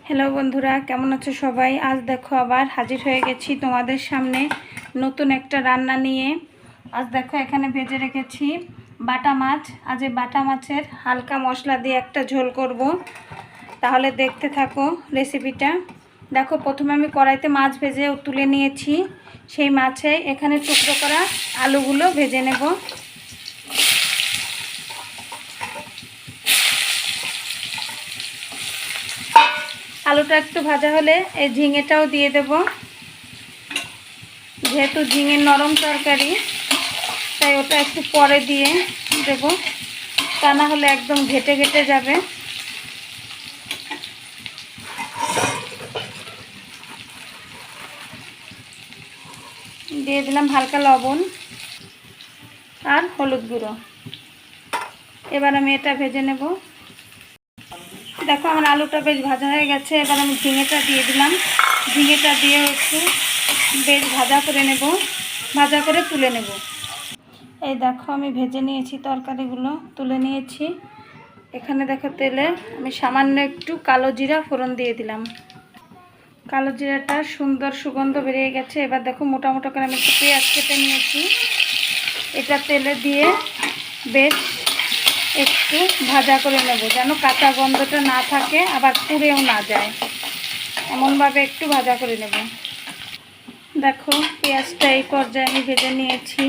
Hello বন্ধুরা, কেমন আছো সবাই? আজ দেখো আবার হাজির হয়ে গেছি তোমাদের সামনে নতুন একটা রান্না নিয়ে। আজ দেখো এখানে ভেজে রেখেছি বাটা মাছ। আজ এই বাটা মাছের হালকা মশলা দিয়ে একটা ঝোল করব। তাহলে দেখতে থাকো রেসিপিটা। দেখো প্রথমে আমি কড়াইতে মাছ ভেজে তুলে নিয়েছি। সেই মাছে এখানে টুকরো করা আলুগুলো ভেজে নেব। আলুটা একটু ভাজা হলে এই ঝিঙেটাও দিয়ে দেব। যেহেতু ঝিঙের নরম তরকারি তাই ওটা একটু পরে দিয়ে দেব, তা না হলে একদম ঘেটে ঘেটে যাবে। দিয়ে দিলাম হালকা লবণ আর হলুদ গুঁড়ো। এবার আমি এটা ভেজে নেব। দেখো আমার আলুটা বেশ ভাজা হয়ে গেছে। এবার আমি ঝিঙেটা দিয়ে দিলাম। ঝিঙেটা দিয়ে একটু বেশ ভাজা করে নেব, ভাজা করে তুলে নেব। এই দেখো আমি ভেজে নিয়েছি, তরকারিগুলো তুলে নিয়েছি। এখানে দেখো তেলে আমি সামান্য একটু কালো জিরা ফোড়ন দিয়ে দিলাম। কালো জিরাটা সুন্দর সুগন্ধ বেরিয়ে গেছে। এবার দেখো মোটা মোটা করে আমি একটু পেঁয়াজ কেটে নিয়েছি। এটা তেলে দিয়ে বেশ একটু ভাজা করে নেব, যেন কাঁচা গন্ধটা না থাকে আবার পুড়েও না যায়, এমনভাবে একটু ভাজা করে নেব। দেখো পেঁয়াজটা এই পর্যায়ে আমি ভেজে নিয়েছি।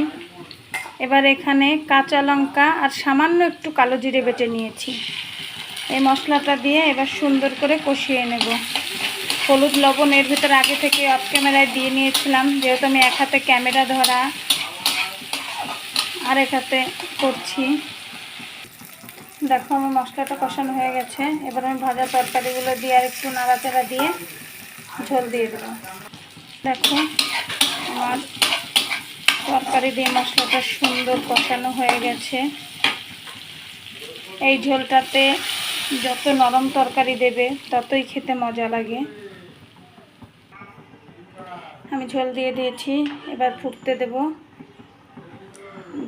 এবার এখানে কাঁচা লঙ্কা আর সামান্য একটু কালো জিরে বেটে নিয়েছি। এই মশলাটা দিয়ে এবার সুন্দর করে কষিয়ে নেব। হলুদ লবণ এর ভিতরে আগে থেকে অফ ক্যামেরায় দিয়ে নিয়েছিলাম, যেহেতু আমি এক হাতে ক্যামেরা ধরা আর এক হাতে করছি। দেখো আমার মশলাটা কষানো হয়ে গেছে। এবার আমি ভাজা তরকারিগুলো দিয়ে আর একটু নাড়াচাড়া দিয়ে ঝোল দিয়ে দেবো। দেখো আমার তরকারি দিয়ে মশলাটা সুন্দর কষানো হয়ে গেছে। এই ঝোলটাতে যত নরম তরকারি দেবে ততই খেতে মজা লাগে। আমি ঝোল দিয়ে দিয়েছি, এবার ফুটতে দেব।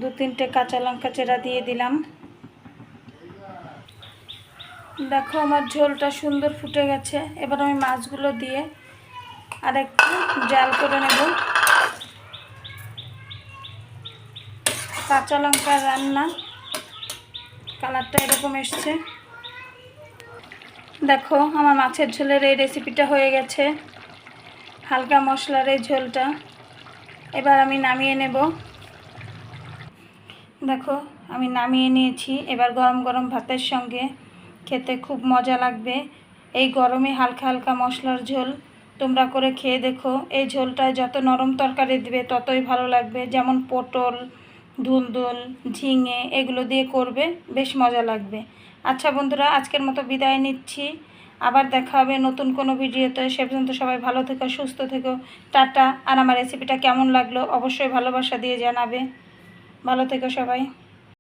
2-3টে কাঁচা লঙ্কা চেরা দিয়ে দিলাম। দেখো আমার ঝোলটা সুন্দর ফুটে গেছে। এবার আমি মাছগুলো দিয়ে আর একটু জাল করে নেব। কাঁচা লঙ্কার রান্না, কালারটা এরকম এসছে। দেখো আমার মাছের ঝোলের এই রেসিপিটা হয়ে গেছে, হালকা মশলার এই ঝোলটা। এবার আমি নামিয়ে নেব। দেখো আমি নামিয়ে নিয়েছি। এবার গরম গরম ভাতের সঙ্গে খেতে খুব মজা লাগবে। এই গরমে হালকা হালকা মশলার ঝোল তোমরা করে খেয়ে দেখো। এই ঝোলটায় যত নরম তরকারি দিবে ততই ভালো লাগবে। যেমন পটল, ধুন্দুল, ঝিঙে এগুলো দিয়ে করবে, বেশ মজা লাগবে। আচ্ছা বন্ধুরা, আজকের মতো বিদায় নিচ্ছি। আবার দেখা হবে নতুন কোনো ভিডিওতে। সে পর্যন্ত সবাই ভালো থেকো, সুস্থ থেকো। টাটা। আর আমার রেসিপিটা কেমন লাগলো অবশ্যই ভালোবাসা দিয়ে জানাবে। ভালো থেকো সবাই।